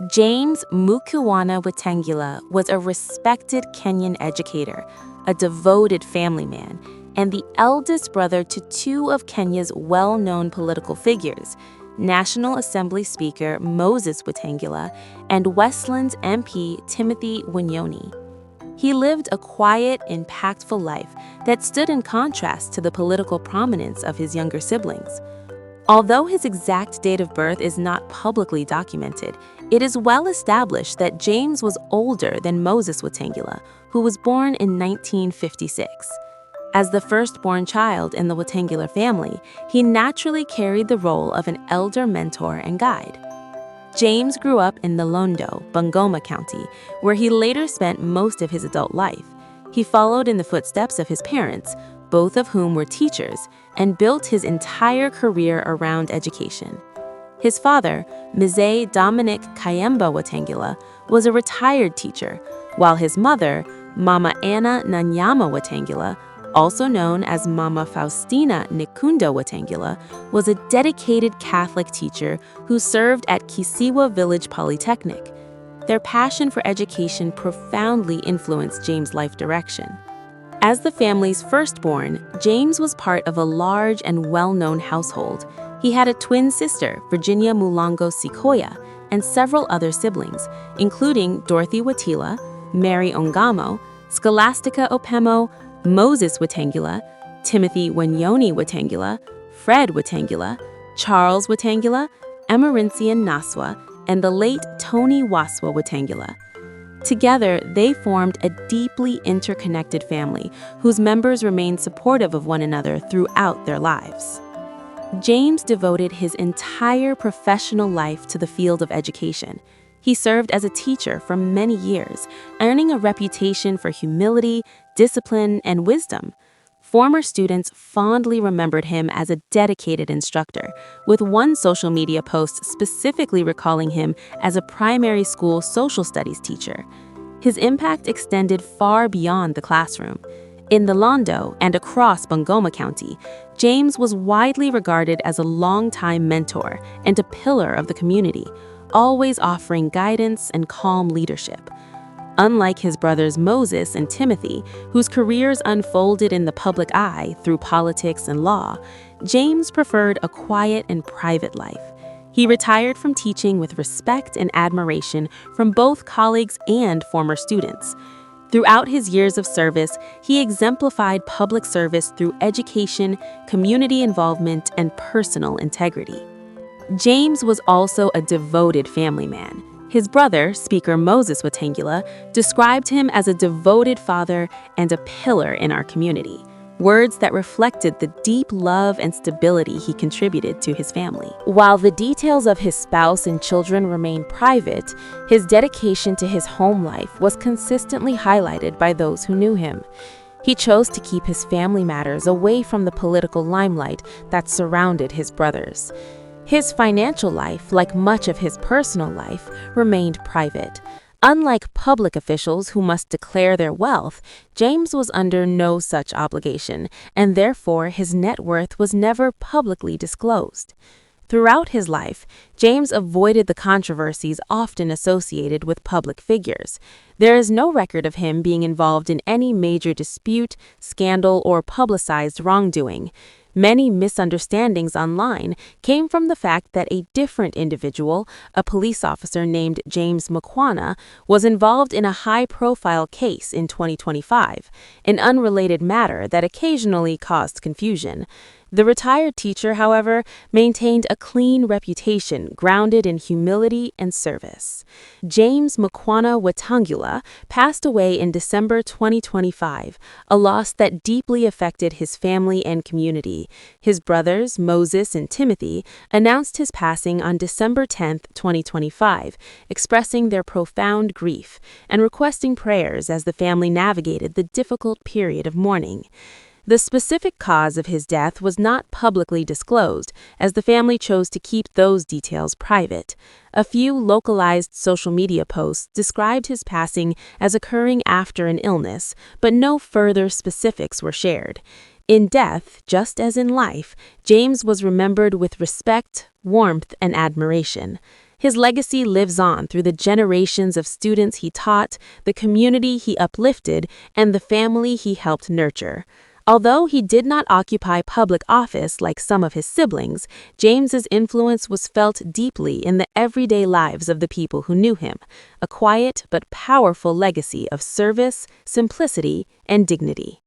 James Mukiwana Wetangula was a respected Kenyan educator, a devoted family man, and the eldest brother to two of Kenya's well-known political figures, National Assembly Speaker Moses Wetangula and Westlands MP Timothy Wanyoni. He lived a quiet, impactful life that stood in contrast to the political prominence of his younger siblings. Although his exact date of birth is not publicly documented, it is well established that James was older than Moses Wetangula, who was born in 1956. As the firstborn child in the Wetangula family, he naturally carried the role of an elder mentor and guide. James grew up in Nalondo, Bungoma County, where he later spent most of his adult life. He followed in the footsteps of his parents, both of whom were teachers, and built his entire career around education. His father, Mzee Dominic Kayemba Wetangula, was a retired teacher, while his mother, Mama Anna Nanyama Wetangula, also known as Mama Faustina Nikunda Wetangula, was a dedicated Catholic teacher who served at Kisiwa Village Polytechnic. Their passion for education profoundly influenced James' life direction. As the family's firstborn, James was part of a large and well-known household. He had a twin sister, Virginia Mulongo Sikoya, and several other siblings, including Dorothy Watila, Mary Ongamo, Scholastica Opemo, Moses Wetangula, Timothy Wanyoni Wetangula, Fred Wetangula, Charles Wetangula, Emerincian Naswa, and the late Tony Waswa Wetangula. Together, they formed a deeply interconnected family whose members remained supportive of one another throughout their lives. James devoted his entire professional life to the field of education. He served as a teacher for many years, earning a reputation for humility, discipline, and wisdom. Former students fondly remembered him as a dedicated instructor, with one social media post specifically recalling him as a primary school social studies teacher. His impact extended far beyond the classroom. In the Londo and across Bungoma County, James was widely regarded as a longtime mentor and a pillar of the community, always offering guidance and calm leadership. Unlike his brothers Moses and Timothy, whose careers unfolded in the public eye through politics and law, James preferred a quiet and private life. He retired from teaching with respect and admiration from both colleagues and former students. Throughout his years of service, he exemplified public service through education, community involvement, and personal integrity. James was also a devoted family man. His brother, Speaker Moses Wetangula, described him as a devoted father and a pillar in our community, words that reflected the deep love and stability he contributed to his family. While the details of his spouse and children remain private, his dedication to his home life was consistently highlighted by those who knew him. He chose to keep his family matters away from the political limelight that surrounded his brothers. His financial life, like much of his personal life, remained private. Unlike public officials who must declare their wealth, James was under no such obligation, and therefore his net worth was never publicly disclosed. Throughout his life, James avoided the controversies often associated with public figures. There is no record of him being involved in any major dispute, scandal, or publicized wrongdoing. Many misunderstandings online came from the fact that a different individual, a police officer named James Mukiwana, was involved in a high-profile case in 2025, an unrelated matter that occasionally caused confusion. The retired teacher, however, maintained a clean reputation grounded in humility and service. James Mukiwana Wetangula passed away in December 2025, a loss that deeply affected his family and community. His brothers, Moses and Timothy, announced his passing on December 10, 2025, expressing their profound grief and requesting prayers as the family navigated the difficult period of mourning. The specific cause of his death was not publicly disclosed, as the family chose to keep those details private. A few localized social media posts described his passing as occurring after an illness, but no further specifics were shared. In death, just as in life, James was remembered with respect, warmth, and admiration. His legacy lives on through the generations of students he taught, the community he uplifted, and the family he helped nurture. Although he did not occupy public office like some of his siblings, James's influence was felt deeply in the everyday lives of the people who knew him, a quiet but powerful legacy of service, simplicity, and dignity.